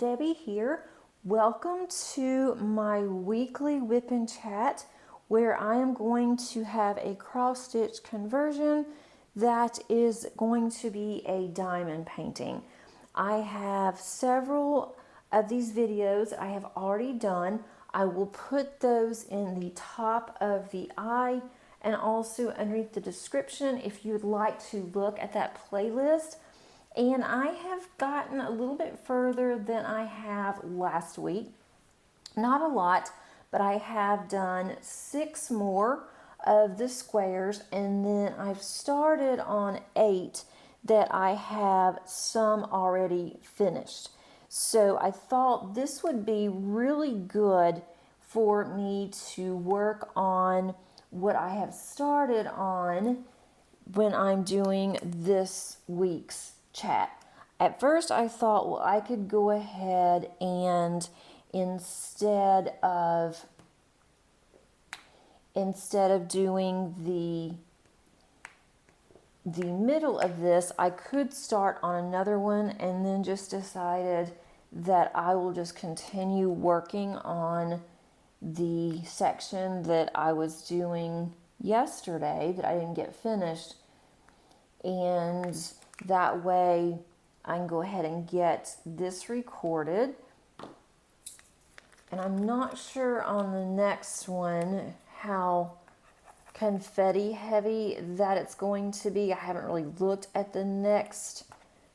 Debbie here. Welcome to my weekly WIP and Chat, where I am going to have a cross stitch conversion that is going to be a diamond painting. I have several of these videos I have already done. I will put those in the top of the eye and also underneath the description if you'd like to look at that playlist. And I have gotten a little bit further than I have last week. Not a lot, but I have done 6 more of the squares, and then I've started on 8 that I have some already finished. So I thought this would be really good for me to work on what I have started on when I'm doing this week's chat. At first I thought, well, I could go ahead and instead of doing the middle of this, I could start on another one, and then just decided that I will just continue working on the section that I was doing yesterday that I didn't get finished, and that way I can go ahead and get this recorded. And I'm not sure on the next one how confetti heavy that it's going to be. I haven't really looked at the next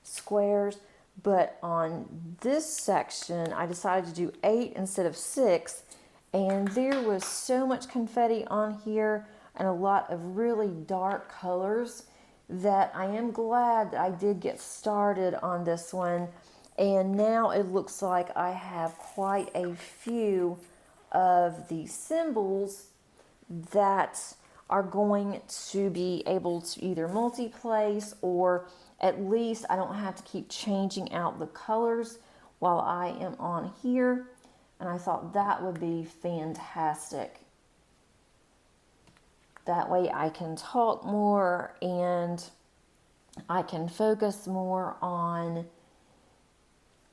squares, but on this section I decided to do 8 instead of 6, and there was so much confetti on here and a lot of really dark colors that I am glad that I did get started on this one. And now it looks like I have quite a few of the symbols that are going to be able to either multi-place, or at least I don't have to keep changing out the colors while I am on here. And I thought that would be fantastic. That way I can talk more and I can focus more on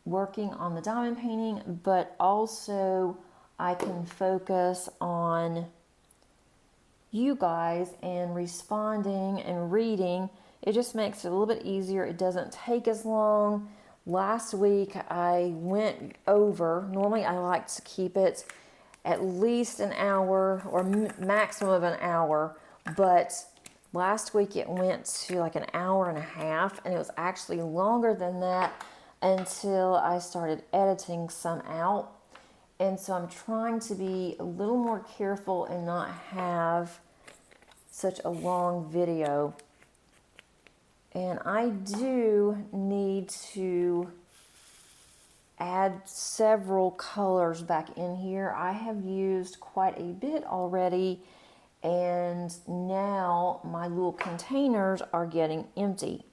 working on the diamond painting, but also I can focus on you guys and responding and reading. It just makes it a little bit easier. It doesn't take as long. Last week I went over. Normally I like to keep it at least an hour or maximum of an hour, but last week it went to like an hour and a half, and it was actually longer than that until I started editing some out. And so I'm trying to be a little more careful and not have such a long video. And I do need to add several colors back in here. I have used quite a bit already, and now my little containers are getting empty.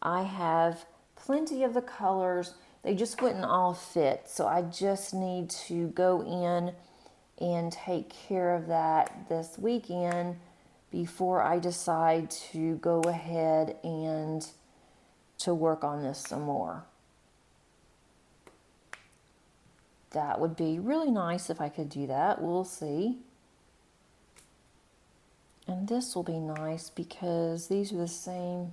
I have plenty of the colors, they just wouldn't all fit, so I just need to go in and take care of that this weekend before I decide to go ahead and to work on this some more. That would be really nice if I could do that. We'll see. And this will be nice because these are the same.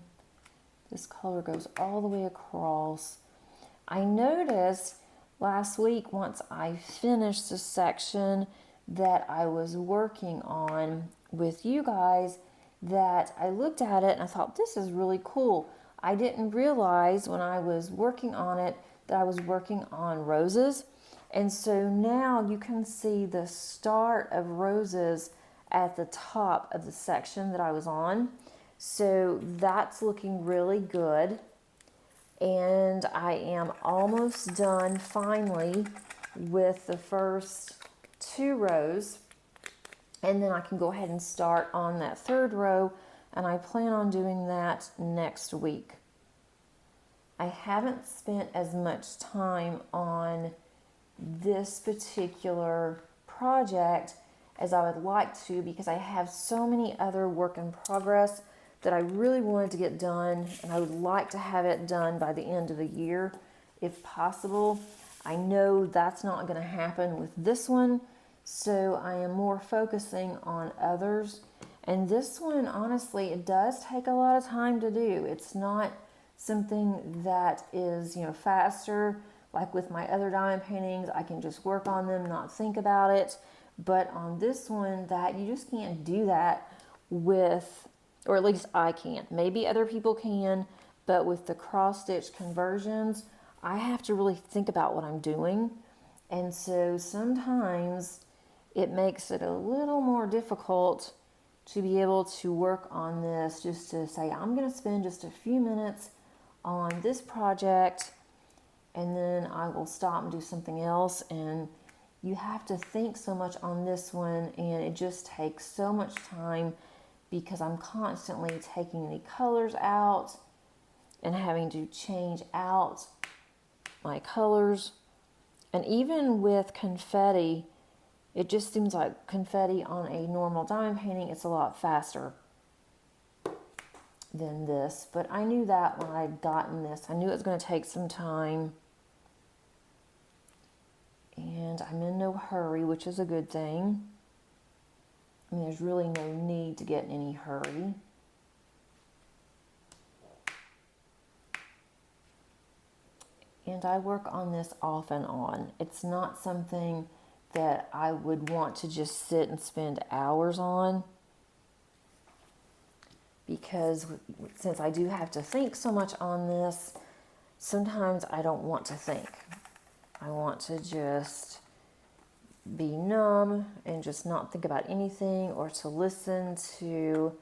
This color goes all the way across. I noticed last week, once I finished the section that I was working on with you guys, that I looked at it and I thought, this is really cool. I didn't realize when I was working on it that I was working on roses. And so now you can see the start of roses at the top of the section that I was on. So that's looking really good. And I am almost done finally with the first 2 rows. And then I can go ahead and start on that 3rd row, and I plan on doing that next week. I haven't spent as much time on this particular project as I would like to, because I have so many other work in progress that I really wanted to get done, and I would like to have it done by the end of the year if possible. I know that's not going to happen with this one, so I am more focusing on others. And this one, honestly, it does take a lot of time to do. It's not something that is, faster. Like with my other diamond paintings, I can just work on them, not think about it. But on this one, that you just can't do that with, or at least I can't. Maybe other people can, but with the cross stitch conversions, I have to really think about what I'm doing. And so sometimes it makes it a little more difficult to be able to work on this, just to say, I'm going to spend just a few minutes on this project and then I will stop and do something else. And you have to think so much on this one, and it just takes so much time because I'm constantly taking the colors out and having to change out my colors. And even with confetti, it just seems like confetti on a normal diamond painting, it's a lot faster than this. But I knew that when I'd gotten this. I knew it was going to take some time. And I'm in no hurry, which is a good thing. I mean, there's really no need to get in any hurry. And I work on this off and on. It's not something that I would want to just sit and spend hours on, because since I do have to think so much on this, sometimes I don't want to think. I want to just be numb and just not think about anything, or to listen to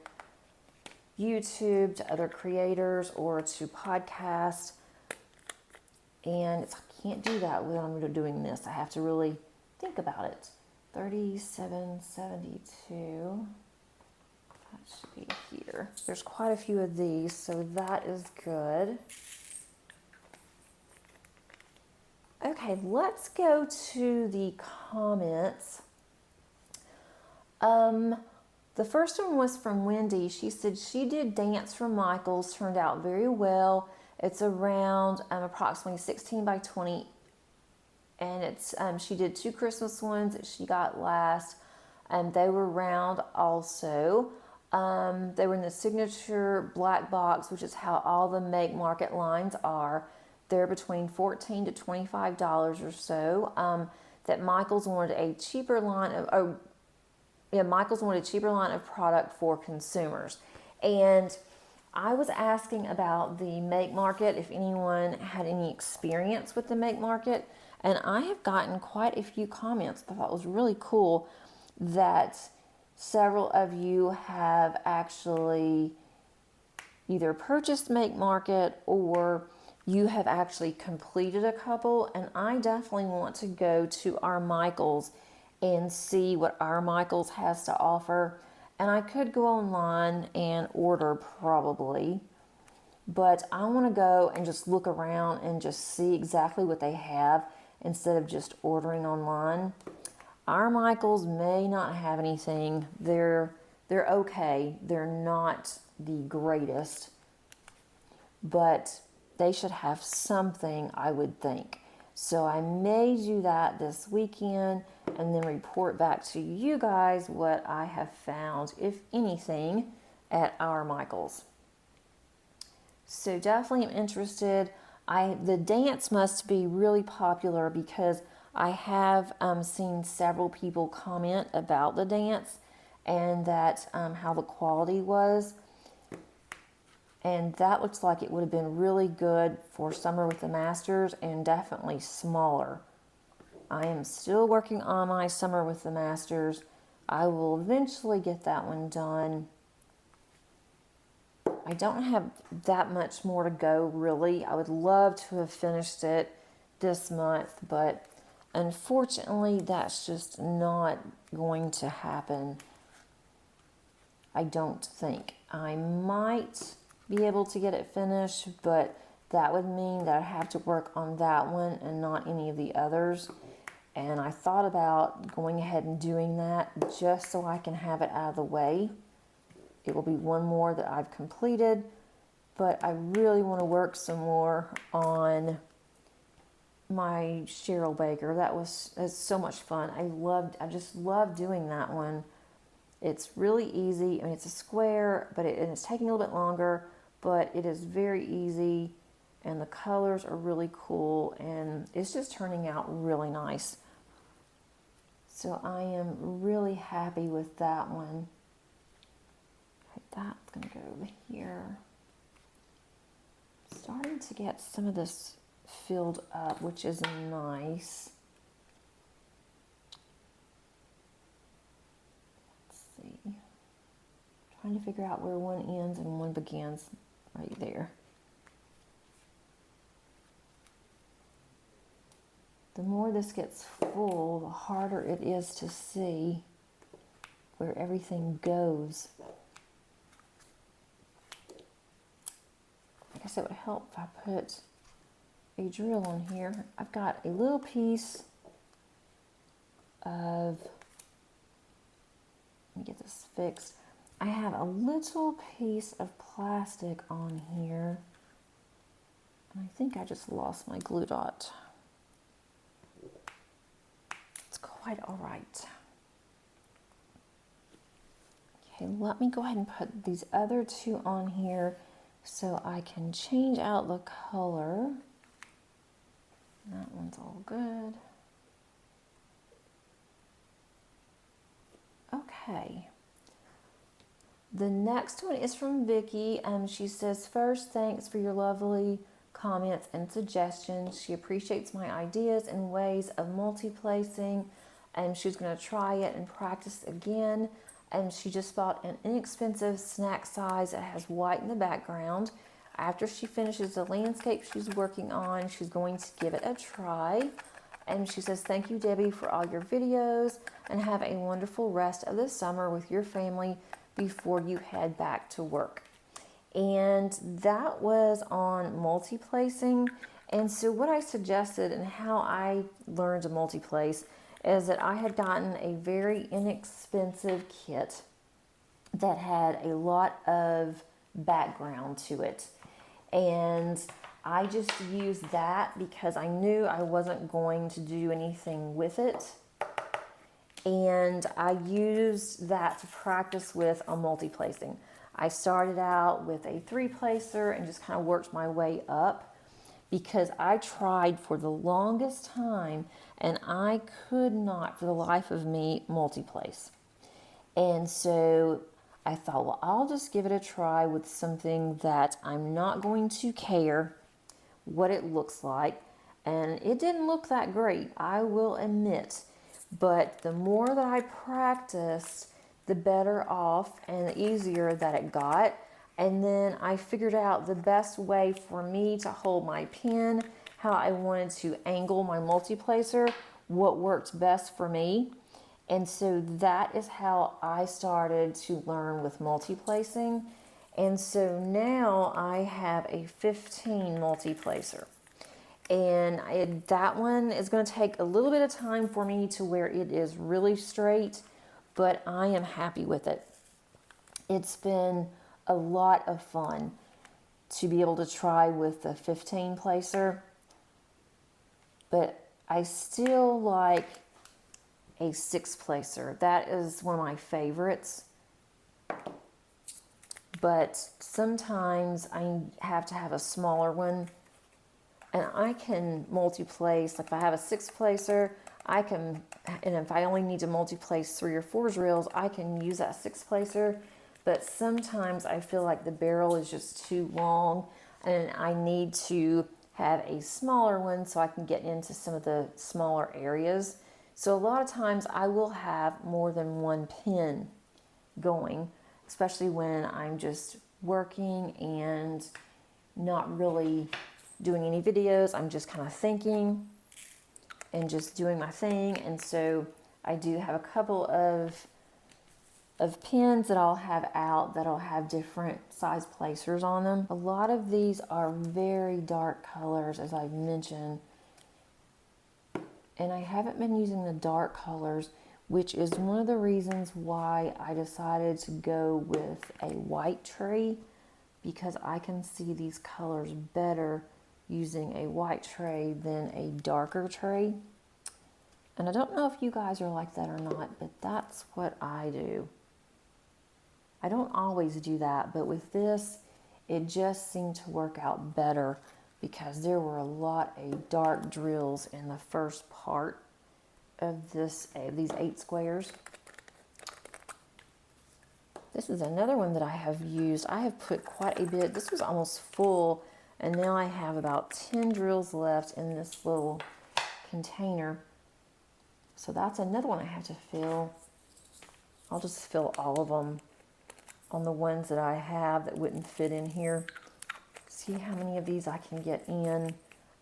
YouTube, to other creators, or to podcasts. And I can't do that when I'm doing this. I have to really think about it. 37.72. That should be here. There's quite a few of these, so that is good. Okay, let's go to the comments. The first one was from Wendy. She said she did Dance from Michael's, turned out very well. It's around approximately 16 by 20, and it's she did 2 Christmas ones that she got last, and they were round also. They were in the signature black box, which is how all the Make Market lines are. They're between $14 to $25 or so. That Michael's wanted a cheaper line of, Michael's wanted a cheaper line of product for consumers. And I was asking about the Make Market, if anyone had any experience with the Make Market, and I have gotten quite a few comments that I thought was really cool, that several of you have actually either purchased Make Market or you have actually completed a couple. And I definitely want to go to our Michael's and see what our Michael's has to offer. And I could go online and order probably, but I want to go and just look around and just see exactly what they have instead of just ordering online. Our Michael's may not have anything. They're okay. They're not the greatest, but they should have something, I would think. So I may do that this weekend and then report back to you guys what I have found, if anything, at our Michael's. So definitely am interested. The dance must be really popular because I have seen several people comment about the dance and that how the quality was. And that looks like it would have been really good for Summer with the Masters, and definitely smaller. I am still working on my Summer with the Masters. I will eventually get that one done. I don't have that much more to go, really. I would love to have finished it this month, but unfortunately, that's just not going to happen. I don't think. I might be able to get it finished, but that would mean that I have to work on that one and not any of the others. And I thought about going ahead and doing that just so I can have it out of the way. It will be one more that I've completed, but I really want to work some more on my Cheryl Baker. That's so much fun. I just love doing that one. It's really easy. I mean, it's a square, but it's taking a little bit longer, but it is very easy, and the colors are really cool, and it's just turning out really nice. So I am really happy with that one. Okay, that's gonna go over here. Starting to get some of this filled up, which is nice. Let's see. Trying to figure out where one ends and one begins right there. The more this gets full, the harder it is to see where everything goes. I guess it would help if I put a drill on here. I've got a little piece of, let me get this fixed. I have a little piece of plastic on here, and I think I just lost my glue dot. It's quite all right. Okay, let me go ahead and put these other two on here so I can change out the color. That one's all good. Okay. The next one is from Vicky. She says, first, thanks for your lovely comments and suggestions. She appreciates my ideas and ways of multi-placing, and she's going to try it and practice again. And she just bought an inexpensive snack size that has white in the background. After she finishes the landscape she's working on, she's going to give it a try. And she says, thank you, Debbie, for all your videos, and have a wonderful rest of the summer with your family before you head back to work. And that was on multi-placing. And so what I suggested and how I learned to multi-place is that I had gotten a very inexpensive kit that had a lot of background to it. And I just used that because I knew I wasn't going to do anything with it. And I used that to practice with on multi-placing. I started out with a 3-placer and just kind of worked my way up, because I tried for the longest time and I could not for the life of me multi-place. And so I thought, well, I'll just give it a try with something that I'm not going to care what it looks like. And it didn't look that great, I will admit. But the more that I practiced, the better off and the easier that it got. And then I figured out the best way for me to hold my pen, how I wanted to angle my multi-placer, what worked best for me. And so that is how I started to learn with multi-placing. And so now I have a 15 multi-placer. And that one is going to take a little bit of time for me to where it is really straight, but I am happy with it. It's been a lot of fun to be able to try with the 15 placer, but I still like a 6 placer. That is one of my favorites, but sometimes I have to have a smaller one. And I can multi-place, like if I have a 6 placer, I can, and if I only need to multi-place 3 or 4 drills, I can use that 6 placer. But sometimes I feel like the barrel is just too long and I need to have a smaller one so I can get into some of the smaller areas. So a lot of times I will have more than one pen going, especially when I'm just working and not really doing any videos. I'm just kind of thinking and just doing my thing. And so I do have a couple of pens that I'll have out that'll have different size placers on them. A lot of these are very dark colors, as I've mentioned, and I haven't been using the dark colors, which is one of the reasons why I decided to go with a white tray, because I can see these colors better using a white tray than a darker tray. And I don't know if you guys are like that or not, but that's what I do. I don't always do that, but with this, it just seemed to work out better because there were a lot of dark drills in the first part of these 8 squares. This is another one that I have used. I have put quite a bit. This was almost full, and now I have about 10 drills left in this little container. So that's another one I have to fill. I'll just fill all of them on the ones that I have that wouldn't fit in here. See how many of these I can get in.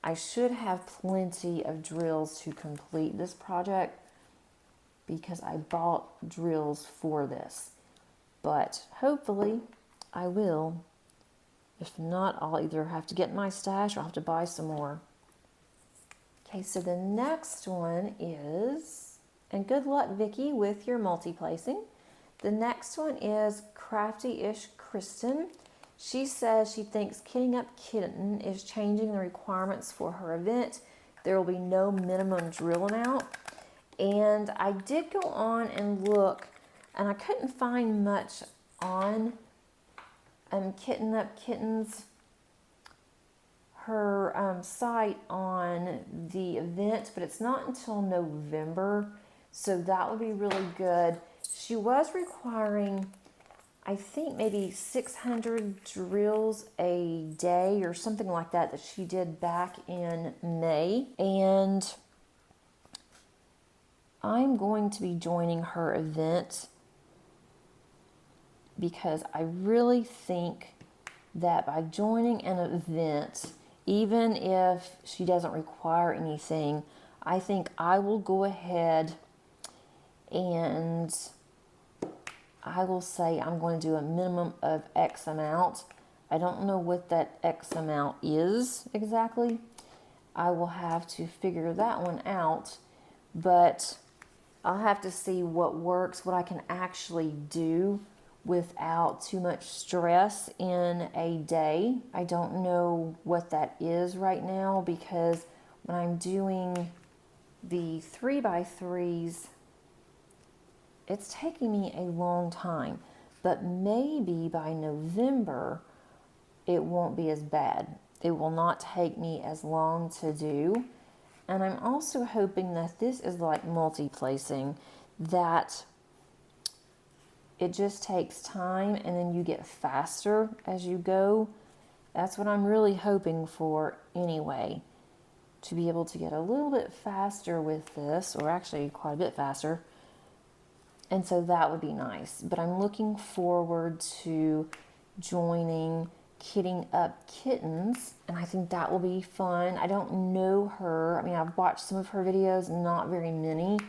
I should have plenty of drills to complete this project because I bought drills for this. But hopefully I will. If not, I'll either have to get in my stash or I'll have to buy some more. Okay, so the next one is, and good luck, Vicki, with your multi-placing. The next one is Crafty-ish Kristen. She says she thinks Kitting Up Kitten is changing the requirements for her event. There will be no minimum drill amount. And I did go on and look, and I couldn't find much on Kitting Up Kitten's her site on the event, but it's not until November, so that would be really good. She was requiring, I think, maybe 600 drills a day or something like that that she did back in May, and I'm going to be joining her event because I really think that by joining an event, even if she doesn't require anything, I think I will go ahead and I will say I'm going to do a minimum of X amount. I don't know what that X amount is exactly. I will have to figure that one out, but I'll have to see what works, what I can actually do without too much stress in a day. I don't know what that is right now because when I'm doing the 3x3s, it's taking me a long time, but maybe by November it won't be as bad. It will not take me as long to do. And I'm also hoping that this is like multi-placing, that it just takes time and then you get faster as you go. That's what I'm really hoping for anyway, to be able to get a little bit faster with this, or actually quite a bit faster. And so that would be nice. But I'm looking forward to joining Kitting Up Kittens, and I think that will be fun. I don't know her. I mean, I've watched some of her videos, not very many.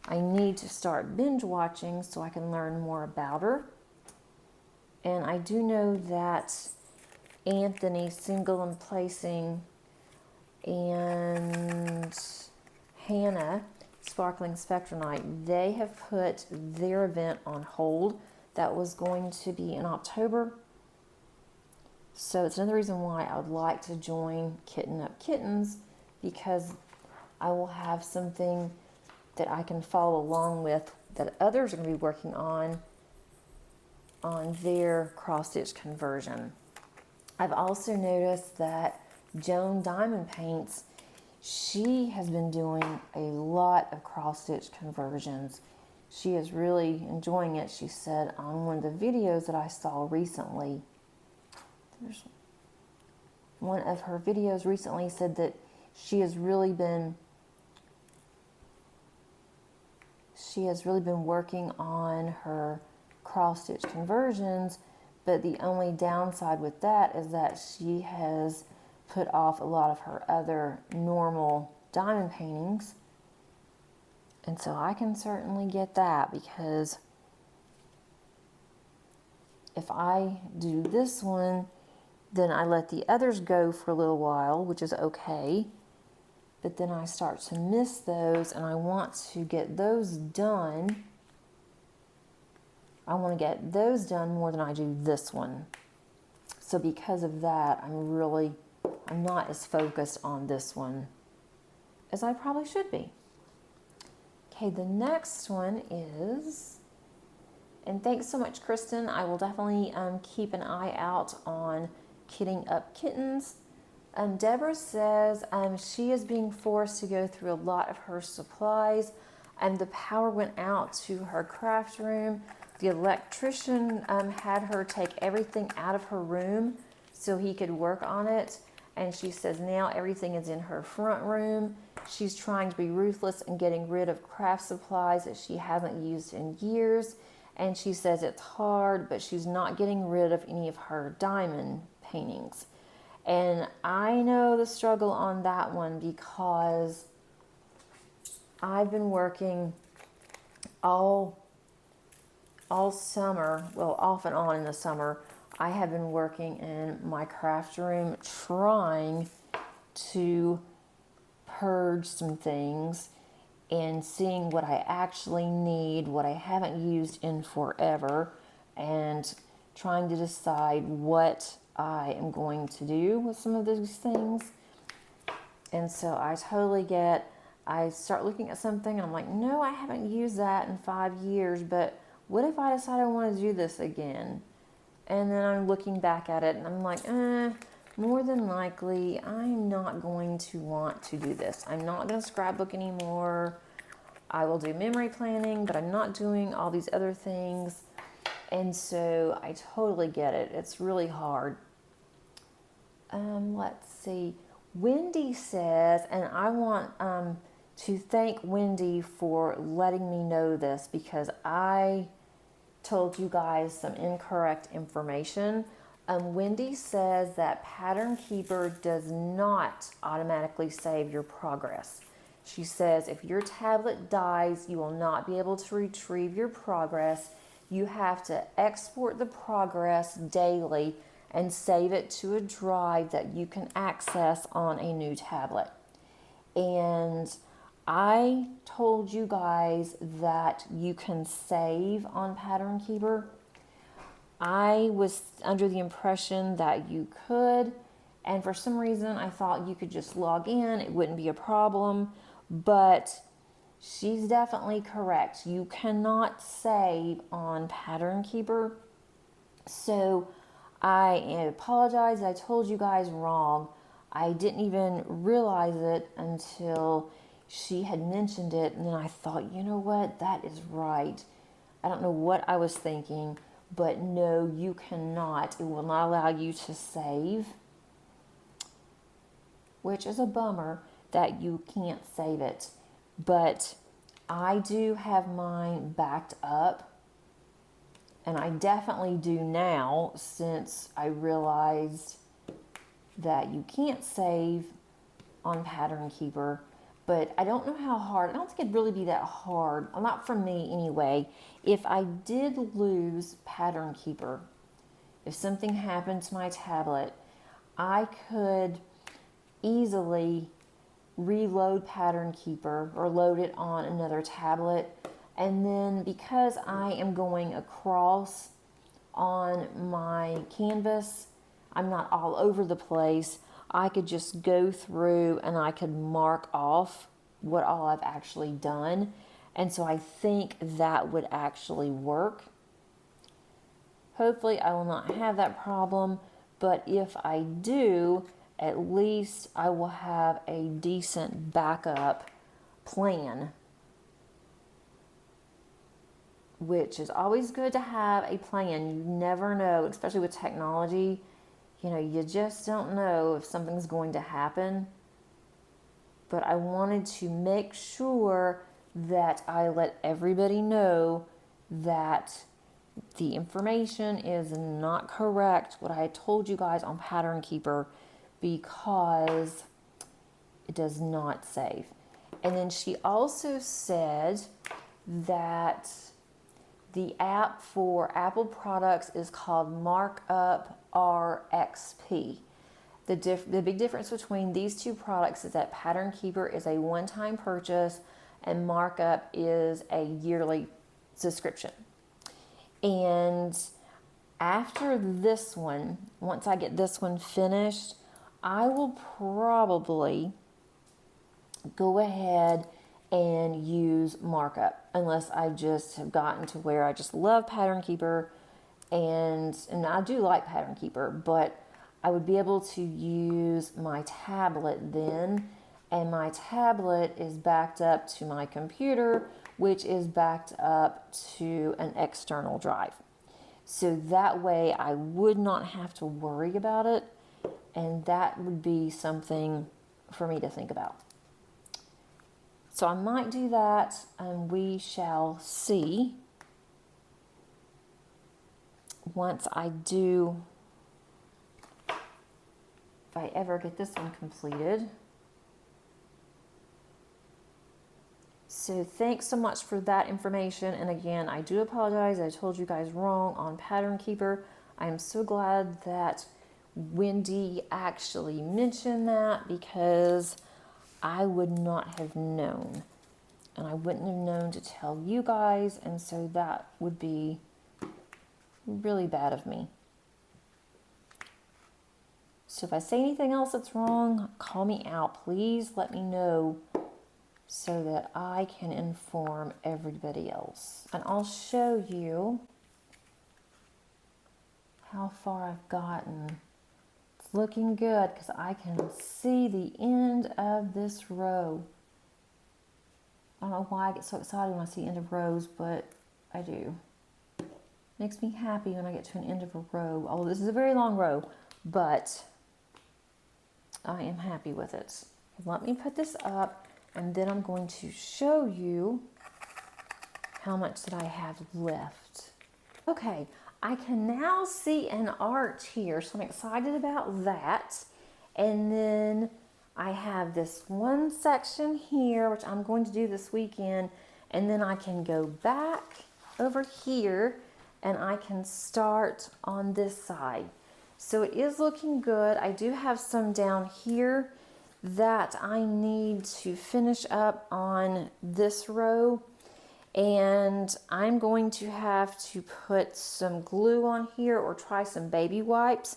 I need to start binge watching so I can learn more about her. And I do know that Anthony Single and Placing and Hannah Sparkling Spectronite, they have put their event on hold. That was going to be in October. So it's another reason why I would like to join Kitting Up Kittens, because I will have something that I can follow along with that others are going to be working on their cross-stitch conversion. I've also noticed that Joan Diamond Paints, she has been doing a lot of cross-stitch conversions. She is really enjoying it. She said on one of the videos that I saw recently, there's one of her videos recently said that she has really been working on her cross-stitch conversions, but the only downside with that is that she has put off a lot of her other normal diamond paintings. And so I can certainly get that, because if I do this one, then I let the others go for a little while, which is okay. But then I start to miss those, and I want to get those done. I want to get those done more than I do this one. So because of that, I'm I'm not as focused on this one as I probably should be. Okay, the next one is, and thanks so much, Kristen. I will definitely keep an eye out on kitting up kittens. Deborah says she is being forced to go through a lot of her supplies, and the power went out to her craft room. The electrician had her take everything out of her room so he could work on it. And she says now everything is in her front room. She's trying to be ruthless and getting rid of craft supplies that she hasn't used in years. And she says it's hard, but she's not getting rid of any of her diamond paintings. And I know the struggle on that one because I've been working all summer, well, off and on in the summer. I have been working in my craft room trying to purge some things and seeing what I actually need, what I haven't used in forever, and trying to decide what I am going to do with some of those things. And so I totally get, I start looking at something and I'm like, no, I haven't used that in 5 years, but what if I decide I want to do this again? And then I'm looking back at it and I'm like, more than likely, I'm not going to want to do this. I'm not going to scrapbook anymore. I will do memory planning, but I'm not doing all these other things. And so I totally get it. It's really hard. Let's see. Wendy says, and I want to thank Wendy for letting me know this because I told you guys some incorrect information. Wendy says that Pattern Keeper does not automatically save your progress. She says if your tablet dies, you will not be able to retrieve your progress. You have to export the progress daily and save it to a drive that you can access on a new tablet. And I told you guys that you can save on Pattern Keeper. I was under the impression that you could, and for some reason I thought you could just log in, it wouldn't be a problem, but she's definitely correct. You cannot save on Pattern Keeper. So I apologize, I told you guys wrong. I didn't even realize it until she had mentioned it, and then I thought, you know what, that is right. I don't know what I was thinking, but no, you cannot. It will not allow you to save, which is a bummer that you can't save it. But I do have mine backed up, and I definitely do now since I realized that you can't save on Pattern Keeper. But I don't know how hard, I don't think it'd really be that hard, not for me anyway. If I did lose Pattern Keeper, if something happened to my tablet, I could easily reload Pattern Keeper or load it on another tablet. And then because I am going across on my canvas, I'm not all over the place, I could just go through and I could mark off what all I've actually done. And so I think that would actually work. Hopefully I will not have that problem, but if I do, at least I will have a decent backup plan, which is always good to have a plan. You never know, especially with technology. You know, you just don't know if something's going to happen. But I wanted to make sure that I let everybody know that the information is not correct, what I told you guys on Pattern Keeper, because it does not save. And then she also said that the app for Apple products is called Markup RXP. The big difference between these two products is that Pattern Keeper is a one-time purchase and Markup is a yearly subscription. And after this one, once I get this one finished, I will probably go ahead and use markup unless I just have gotten to where I just love Pattern Keeper, and I do like Pattern Keeper, but I would be able to use my tablet then, and my tablet is backed up to my computer, which is backed up to an external drive. So that way I would not have to worry about it, and that would be something for me to think about. So I might do that, and we shall see once I do, if I ever get this one completed. So thanks so much for that information. And again, I do apologize. I told you guys wrong on Pattern Keeper. I am so glad that Wendy actually mentioned that, because I would not have known, and I wouldn't have known to tell you guys, and so that would be really bad of me. So if I say anything else that's wrong, call me out. Please let me know so that I can inform everybody else. And I'll show you how far I've gotten. It's looking good because I can see the end of this row. I don't know why I get so excited when I see end of rows, but I do. Makes me happy when I get to an end of a row. Although this is a very long row, but I am happy with it. Let me put this up, and then I'm going to show you how much that I have left. Okay, I can now see an arch here, so I'm excited about that. And then I have this one section here, which I'm going to do this weekend, and then I can go back over here and I can start on this side. So it is looking good. I do have some down here that I need to finish up on this row, and I'm going to have to put some glue on here or try some baby wipes.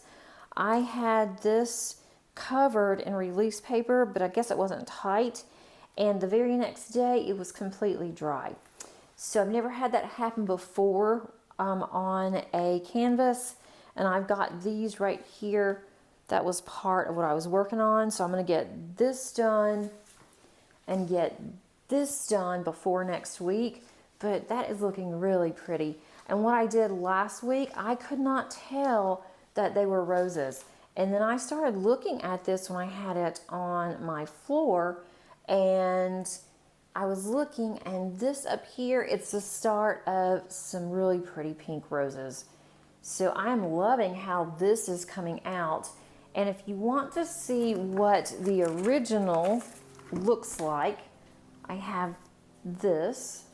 I had this covered in release paper, but I guess it wasn't tight, and the very next day it was completely dry. So I've never had that happen before on a canvas, and I've got these right here. That was part of what I was working on, so I'm going to get this done and get this done before next week, but that is looking really pretty. And what I did last week, I could not tell that they were roses. And then I started looking at this when I had it on my floor, and I was looking, and this up here, it's the start of some really pretty pink roses. So I'm loving how this is coming out. And if you want to see what the original looks like, I have this.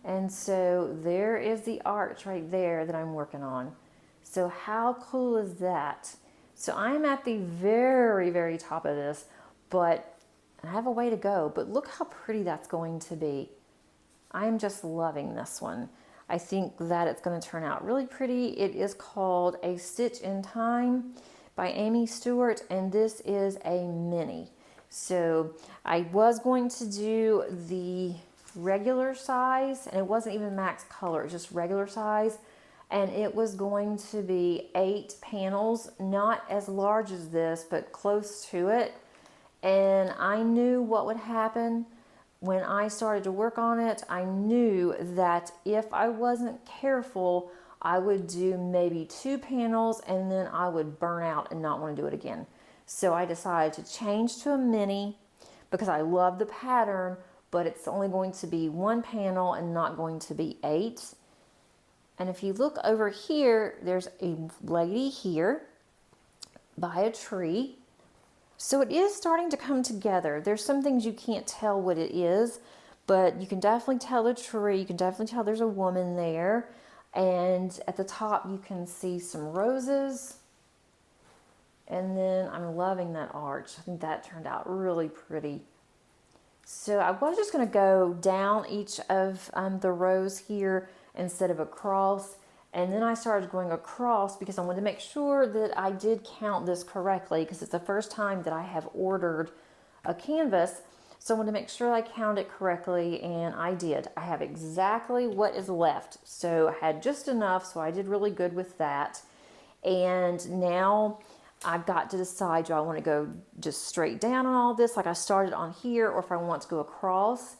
And so there is the arch right there that I'm working on. So how cool is that? So I'm at the very, very top of this, but I have a way to go. But look how pretty that's going to be. I'm just loving this one. I think that it's going to turn out really pretty. It is called A Stitch in Time by Amy Stewart, and this is a mini. So I was going to do the regular size, and it wasn't even max color, just regular size, and it was going to be 8 panels, not as large as this, but close to it. And I knew what would happen when I started to work on it. I knew that if I wasn't careful, I would do maybe 2 panels and then I would burn out and not want to do it again. So I decided to change to a mini because I love the pattern, but it's only going to be 1 panel and not going to be 8. And if you look over here, there's a lady here by a tree. So it is starting to come together. There's some things you can't tell what it is, but you can definitely tell the tree. You can definitely tell there's a woman there. And at the top, you can see some roses. And then I'm loving that arch. I think that turned out really pretty. So I was just going to go down each of the rows here instead of across. And then I started going across because I wanted to make sure that I did count this correctly, because it's the first time that I have ordered a canvas. So I wanted to make sure I counted it correctly, and I did. I have exactly what is left. So I had just enough, so I did really good with that. And now I've got to decide, do I want to go just straight down on all this like I started on here, or if I want to go across.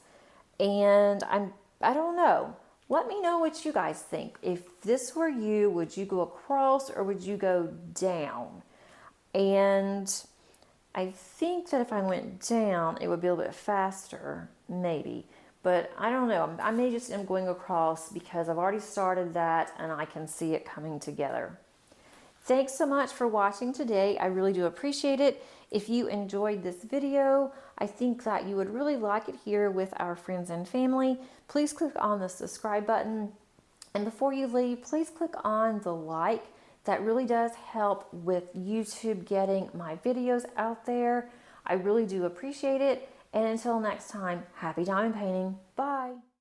And I don't know. Let me know what you guys think. If this were you, would you go across or would you go down? And I think that if I went down, it would be a little bit faster, maybe. But I don't know. I may just end up going across because I've already started that and I can see it coming together. Thanks so much for watching today. I really do appreciate it. If you enjoyed this video, I think that you would really like it here with our friends and family. Please click on the subscribe button. And before you leave, please click on the like. That really does help with YouTube getting my videos out there. I really do appreciate it. And until next time, happy diamond painting. Bye.